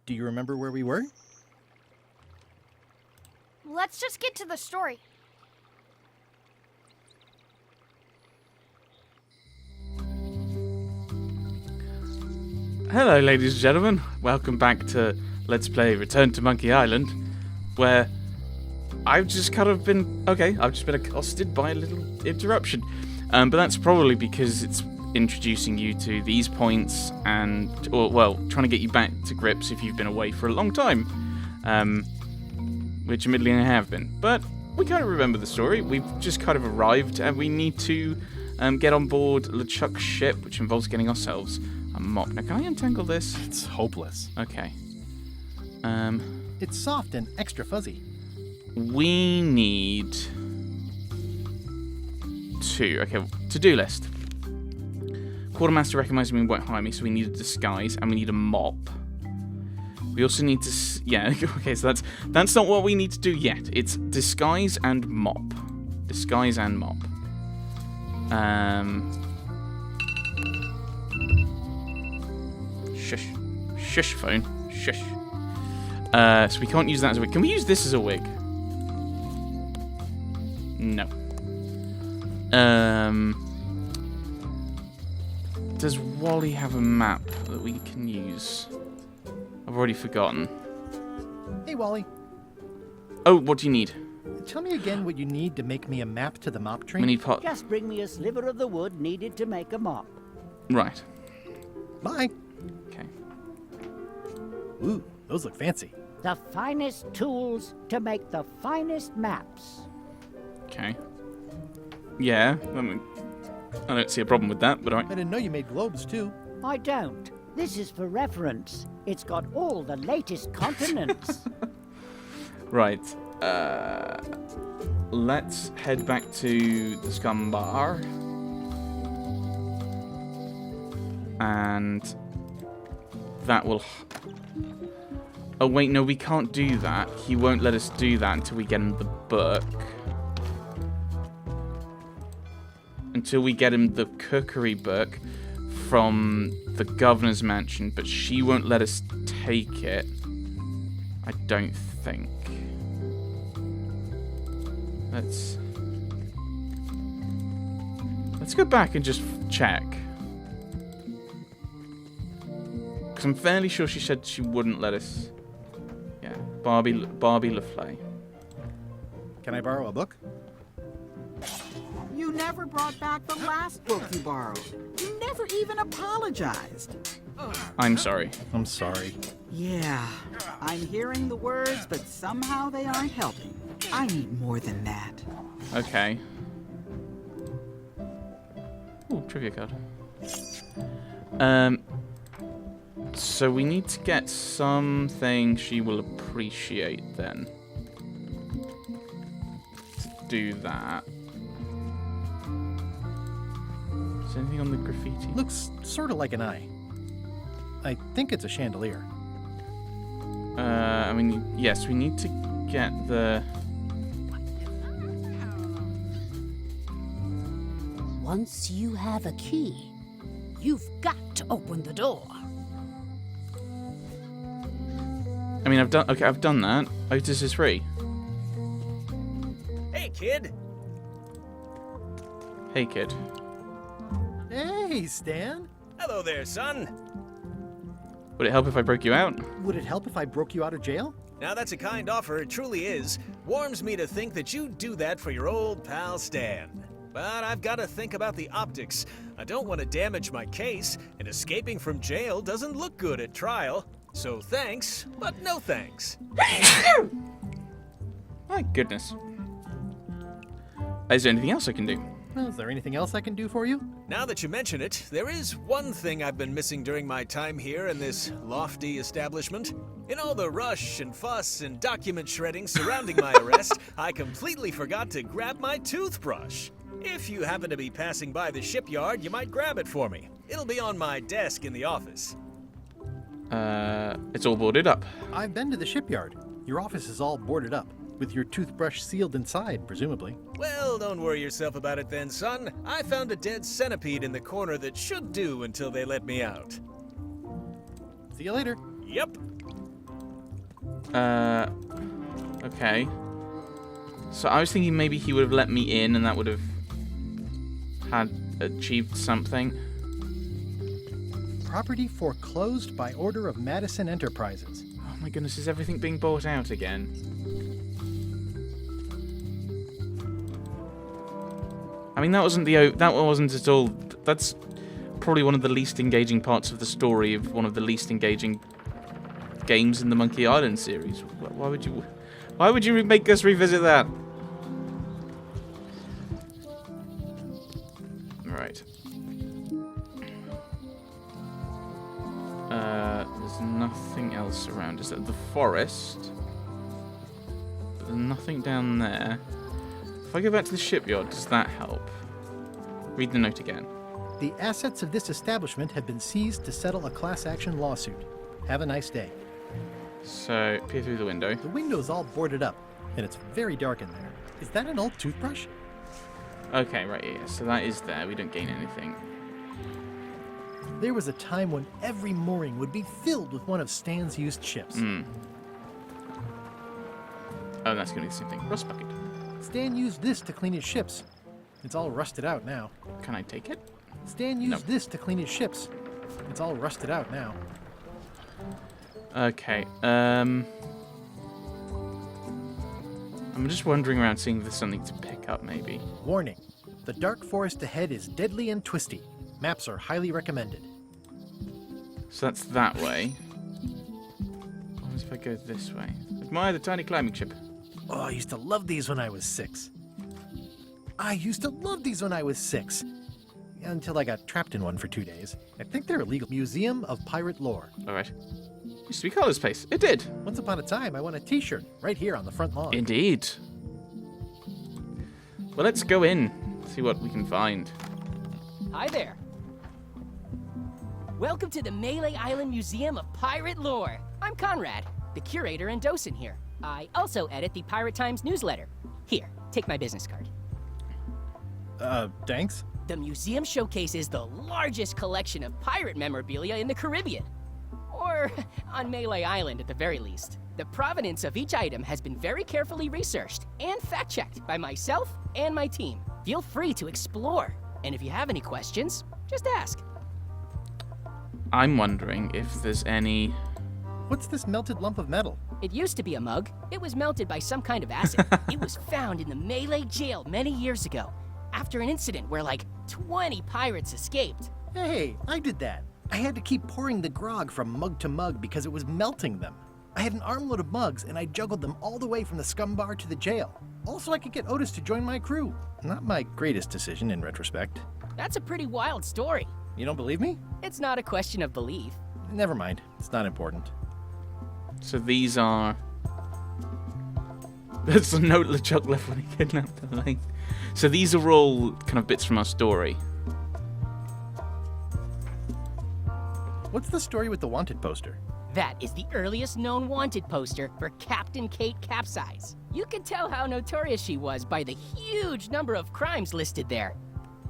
Do you remember where we were? Let's just get to the story. Hello, ladies and gentlemen. Welcome back to Let's Play Return to Monkey Island, where I've just kind of been... Okay, I've just been accosted by a little interruption. But that's probably because it's introducing you to these points and... Or, well, trying to get you back to grips if you've been away for a long time. Which admittedly I have been. But we kind of remember the story. We've just kind of arrived and we need to get on board LeChuck's ship, which involves getting ourselves a mop. Now, can I untangle this? It's hopeless. Okay. It's soft and extra fuzzy. We need to... Okay, to-do list. Quartermaster recognizes me and won't hire me, so we need a disguise, and we need a mop. We also need to... Yeah, okay, so that's not what we need to do yet. It's disguise and mop. Disguise and mop. Shush. Shush, phone. Shush. So we can't use that as a wig. Can we use this as a wig? No. Does Wally have a map that we can use? I've already forgotten. Hey, Wally. Oh, what do you need? Tell me again what you need to make me a map to the mop train. We need part... Just bring me a sliver of the wood needed to make a mop. Right. Bye. Okay. Ooh, those look fancy. The finest tools to make the finest maps. Okay. Yeah, I mean, I don't see a problem with that, but I alright. didn't know you made globes, too. I don't. This is for reference. It's got all the latest continents. Right. Let's head back to the Scum Bar. And that will... Oh, wait, no, we can't do that. He won't let us do that until we get him the book. Until we get him the cookery book from the governor's mansion, but she won't let us take it. I don't think. Let's go back and just check. Because I'm fairly sure she said she wouldn't let us. Yeah, Barbie LaFleur. Can I borrow a book? You never brought back the last book you borrowed. You never even apologized. I'm sorry. I'm sorry. Yeah, I'm hearing the words, but somehow they aren't helping. I need more than that. Okay. Ooh, trivia card. So we need to get something she will appreciate then. To do that. Is there anything on the graffiti? Looks sort of like an eye. I think it's a chandelier. I mean, yes, we need to get the... Once you have a key, you've got to open the door. I mean, I've done that. Otis is free. Hey, kid. Hey, kid. Hey, Stan. Hello there, son. Would it help if I broke you out? Would it help if I broke you out of jail? Now, that's a kind offer, it truly is. Warms me to think that you'd do that for your old pal Stan. But I've got to think about the optics. I don't want to damage my case, and escaping from jail doesn't look good at trial. So thanks, but no thanks. My goodness. Is there anything else I can do? Well, is there anything else I can do for you? Now that you mention it, there is one thing I've been missing during my time here in this lofty establishment. In all the rush and fuss and document shredding surrounding my arrest, I completely forgot to grab my toothbrush. If you happen to be passing by the shipyard, you might grab it for me. It'll be on my desk in the office. It's all boarded up. I've been to the shipyard. Your office is all boarded up, with your toothbrush sealed inside, presumably. Well, don't worry yourself about it then, son. I found a dead centipede in the corner that should do until they let me out. See you later. Yep. Okay. So I was thinking maybe he would have let me in and that would have achieved something. Property foreclosed by order of Madison Enterprises. Oh my goodness, is everything being bought out again? I mean, that wasn't at all. That's probably one of the least engaging parts of the story of one of the least engaging games in the Monkey Island series. Why would you make us revisit that? Right. There's nothing else around. Is that the forest? But there's nothing down there. If I go back to the shipyard, does that help? Read the note again. The assets of this establishment have been seized to settle a class action lawsuit. Have a nice day. So, peer through the window. The window's all boarded up, and it's very dark in there. Is that an old toothbrush? Okay, right, yeah. So that is there. We don't gain anything. There was a time when every mooring would be filled with one of Stan's used ships. Oh, that's going to be the same thing. Rust bucket. Stan used this to clean his ships. It's all rusted out now. Can I take it? Stan used this to clean his ships. It's all rusted out now. Okay, I'm just wandering around seeing if there's something to pick up, maybe. Warning. The dark forest ahead is deadly and twisty. Maps are highly recommended. So that's that way. What if I go this way? Admire the tiny climbing ship. Oh, I used to love these when I was 6. Until I got trapped in one for 2 days. I think they're illegal. Museum of Pirate Lore. Alright. Used to be Carla's place. It did. Once upon a time, I won a t-shirt right here on the front lawn. Indeed. Well, let's go in. See what we can find. Hi there. Welcome to the Melee Island Museum of Pirate Lore. I'm Conrad, the curator and docent here. I also edit the Pirate Times newsletter. Here, take my business card. Thanks? The museum showcases the largest collection of pirate memorabilia in the Caribbean. Or on Melee Island at the very least. The provenance of each item has been very carefully researched and fact-checked by myself and my team. Feel free to explore. And if you have any questions, just ask. I'm wondering if there's any... What's this melted lump of metal? It used to be a mug. It was melted by some kind of acid. It was found in the Melee jail many years ago, after an incident where like 20 pirates escaped. Hey, I did that. I had to keep pouring the grog from mug to mug because it was melting them. I had an armload of mugs and I juggled them all the way from the scum bar to the jail. Also, I could get Otis to join my crew. Not my greatest decision in retrospect. That's a pretty wild story. You don't believe me? It's not a question of belief. Never mind. It's not important. So these are... That's a note LeChuck left when he kidnapped the lane. So these are all kind of bits from our story. What's the story with the wanted poster? That is the earliest known wanted poster for Captain Kate Capsize. You can tell how notorious she was by the huge number of crimes listed there.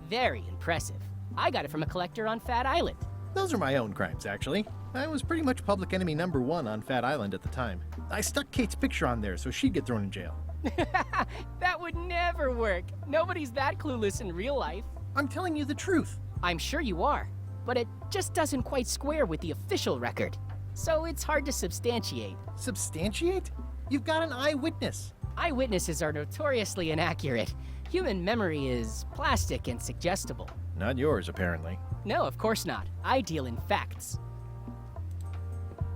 Very impressive. I got it from a collector on Fat Island. Those are my own crimes, actually. I was pretty much public enemy #1 on Fat Island at the time. I stuck Kate's picture on there so she'd get thrown in jail. That would never work. Nobody's that clueless in real life. I'm telling you the truth. I'm sure you are, but it just doesn't quite square with the official record. So it's hard to substantiate. Substantiate? You've got an eyewitness. Eyewitnesses are notoriously inaccurate. Human memory is plastic and suggestible. Not yours, apparently. No, of course not. I deal in facts.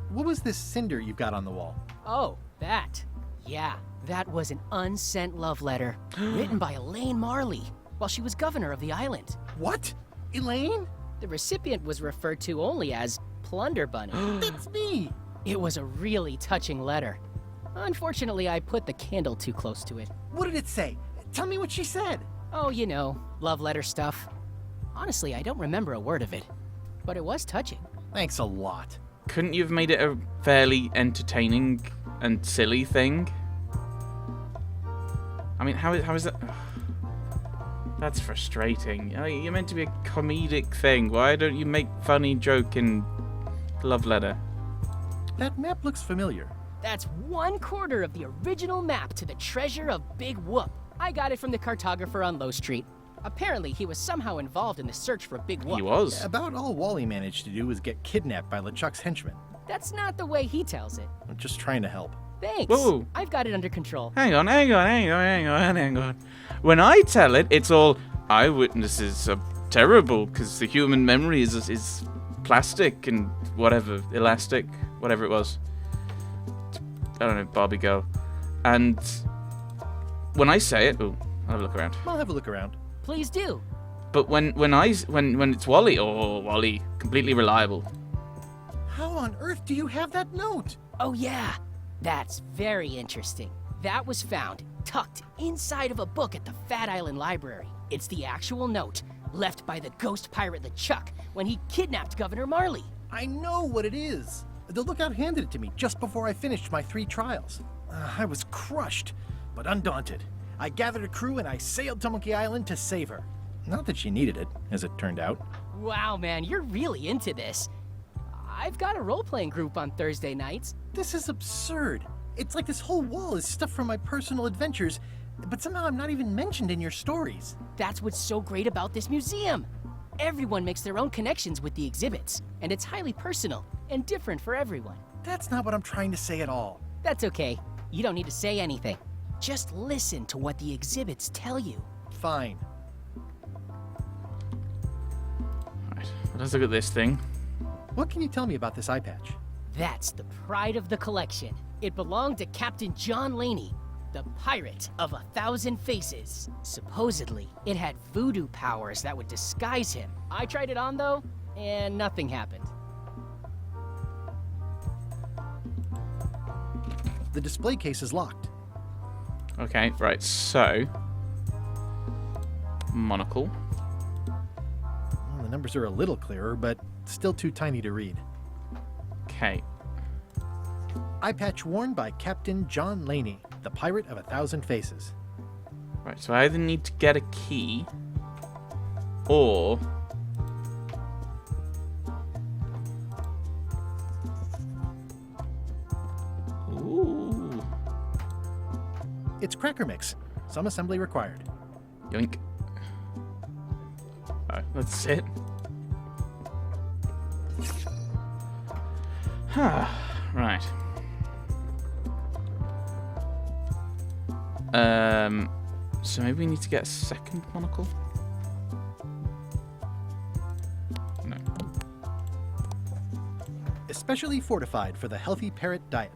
What was this cinder you've got on the wall? Oh, that. Yeah, that was an unsent love letter written by Elaine Marley while she was governor of the island. What? Elaine? The recipient was referred to only as Plunder Bunny. That's me! It was a really touching letter. Unfortunately, I put the candle too close to it. What did it say? Tell me what she said. Oh, you know, love letter stuff. Honestly, I don't remember a word of it, but it was touching. Thanks a lot. Couldn't you have made it a fairly entertaining and silly thing? I mean, how is that? That's frustrating. You're meant to be a comedic thing. Why don't you make funny joke in love letter? That map looks familiar. That's 1/4 of the original map to the treasure of Big Whoop. I got it from the cartographer on Low Street. Apparently, he was somehow involved in the search for Big Whoop. He was. About all Wally managed to do was get kidnapped by LeChuck's henchmen. That's not the way he tells it. I'm just trying to help. Thanks. Whoa. I've got it under control. Hang on. When I tell it, it's all eyewitnesses are terrible because the human memory is plastic and whatever, elastic, whatever it was. I don't know, Barbie girl. And when I say it, I'll have a look around. I'll have a look around. Please do. But when it's Wally, Wally, completely reliable. How on earth do you have that note? Oh yeah, that's very interesting. That was found tucked inside of a book at the Fat Island Library. It's the actual note left by the ghost pirate LeChuck when he kidnapped Governor Marley. I know what it is. The lookout handed it to me just before I finished my 3 trials. I was crushed, but undaunted. I gathered a crew and I sailed to Monkey Island to save her. Not that she needed it, as it turned out. Wow, man, you're really into this. I've got a role-playing group on Thursday nights. This is absurd. It's like this whole wall is stuff from my personal adventures, but somehow I'm not even mentioned in your stories. That's what's so great about this museum. Everyone makes their own connections with the exhibits, and it's highly personal and different for everyone. That's not what I'm trying to say at all. That's okay. You don't need to say anything. Just listen to what the exhibits tell you. Fine. Right, let's look at this thing. What can you tell me about this eye patch? That's the pride of the collection. It belonged to Captain John Laney, the pirate of 1,000 faces. Supposedly, it had voodoo powers that would disguise him. I tried it on though, and nothing happened. The display case is locked. Okay, right, so monocle. Well, the numbers are a little clearer, but still too tiny to read. Okay. Eye patch worn by Captain John Laney, the pirate of 1,000 faces. Right, so I either need to get a key or ooh. It's cracker mix. Some assembly required. Yoink. Alright, that's it. Right. So maybe we need to get a second monocle? No. Especially fortified for the healthy parrot diet.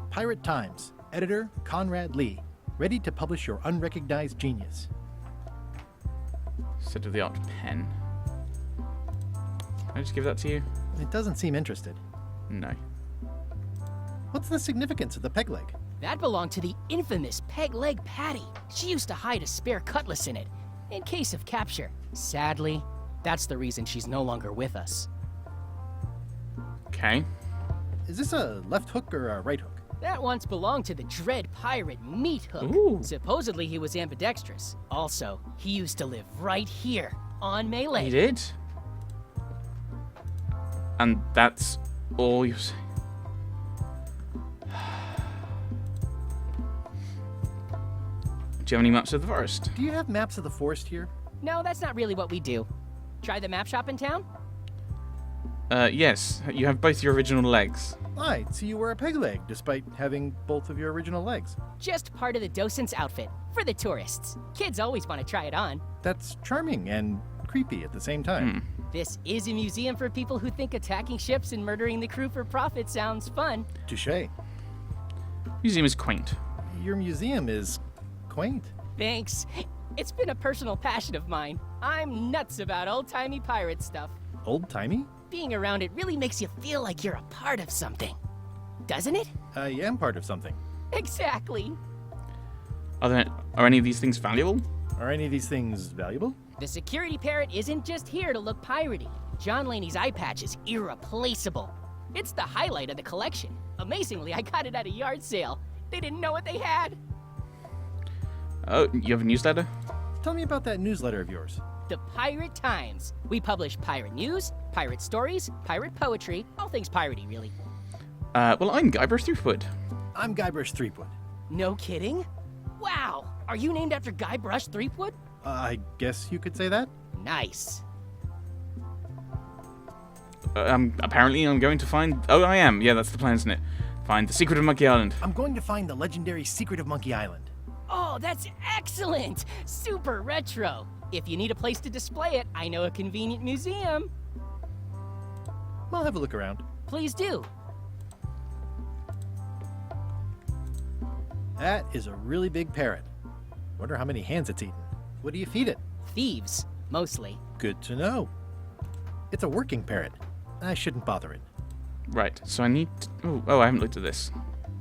Pirate Times. Editor Conrad Lee. Ready to publish your unrecognized genius. State-of-the-art pen. Can I just give that to you? It doesn't seem interested. No. What's the significance of the peg leg? That belonged to the infamous Peg Leg Patty. She used to hide a spare cutlass in it, in case of capture. Sadly, that's the reason she's no longer with us. Okay. Is this a left hook or a right hook? That once belonged to the dread pirate Meat Hook. Ooh. Supposedly he was ambidextrous. Also, he used to live right here, on Melee. He did? And that's all you're saying? Do you have any maps of the forest? Do you have maps of the forest here? No, that's not really what we do. Try the map shop in town? Yes. You have both your original legs. I'd see you wear a peg leg, despite having both of your original legs. Just part of the docent's outfit, for the tourists. Kids always want to try it on. That's charming and creepy at the same time. This is a museum for people who think attacking ships and murdering the crew for profit sounds fun. Touché. Museum is quaint. Your museum is quaint. Thanks. It's been a personal passion of mine. I'm nuts about old-timey pirate stuff. Old-timey? Being around it really makes you feel like you're a part of something. Doesn't it? I am part of something. Exactly. Are any of these things valuable? Are any of these things valuable? The security parrot isn't just here to look piratey. John Laney's eye patch is irreplaceable. It's the highlight of the collection. Amazingly, I got it at a yard sale. They didn't know what they had. Oh, you have a newsletter? Tell me about that newsletter of yours. The Pirate Times. We publish pirate news, pirate stories, pirate poetry, all things piratey, really. Well, I'm Guybrush Threepwood. I'm Guybrush Threepwood. No kidding? Wow, are you named after Guybrush Threepwood? I guess you could say that. Nice. Apparently I'm going to find... Oh, I am. Yeah, that's the plan, isn't it? Find the secret of Monkey Island. I'm going to find the legendary secret of Monkey Island. Oh, that's excellent! Super retro. If you need a place to display it, I know a convenient museum. I'll have a look around. Please do. That is a really big parrot. Wonder how many hands it's eaten. What do you feed it? Thieves, mostly. Good to know. It's a working parrot. I shouldn't bother it. Right, so I need to... Oh, I haven't looked at this.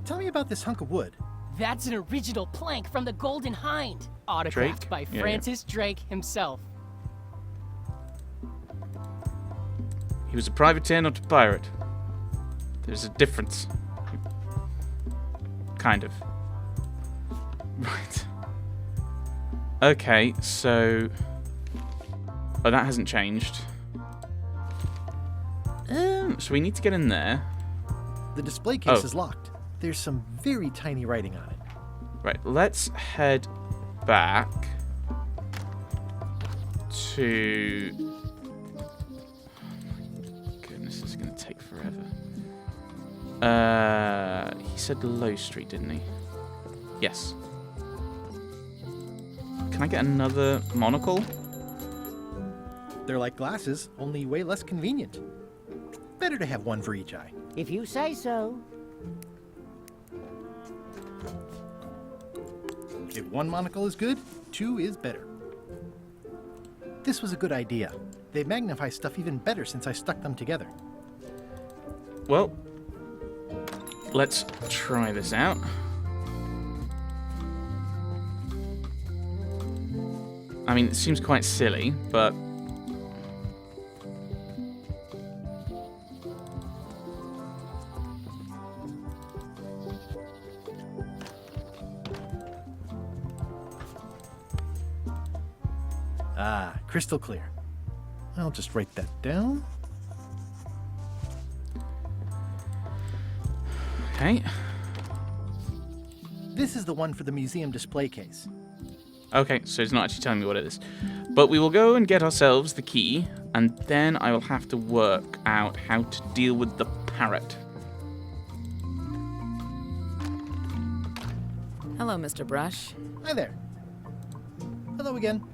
Tell me about this hunk of wood. That's an original plank from the Golden Hind, autographed Drake? by Yeah, Francis Drake himself. He was a privateer, not a pirate. There's a difference. Kind of. Right. Okay, so... Oh, that hasn't changed. So we need to get in there. The display case Oh. is locked. There's some very tiny writing on it. Right, let's head back to... Goodness, this is going to take forever. He said Low Street, didn't he? Yes. Can I get another monocle? They're like glasses, only way less convenient. Better to have one for each eye. If you say so. If one monocle is good, two is better. This was a good idea. They magnify stuff even better since I stuck them together. Well, let's try this out. I mean, it seems quite silly, but... Ah, crystal clear. I'll just write that down. Okay. This is the one for the museum display case. Okay, so it's not actually telling me what it is. But we will go and get ourselves the key, and then I will have to work out how to deal with the parrot. Hello, Mr. Brush. Hi there. Hello again.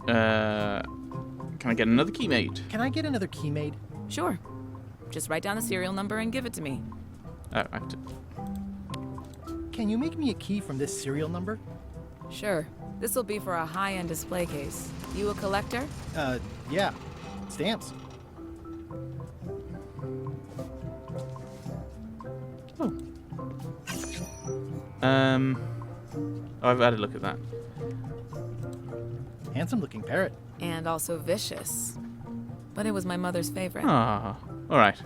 Can I get another key made? Can I get another key made? Sure. Just write down the serial number and give it to me. Oh, I have to... Can you make me a key from this serial number? Sure. This will be for a high-end display case. You a collector? Yeah. Stamps. Oh, I've had a look at that. Handsome looking parrot. And also vicious. But it was my mother's favorite. Ah, alright.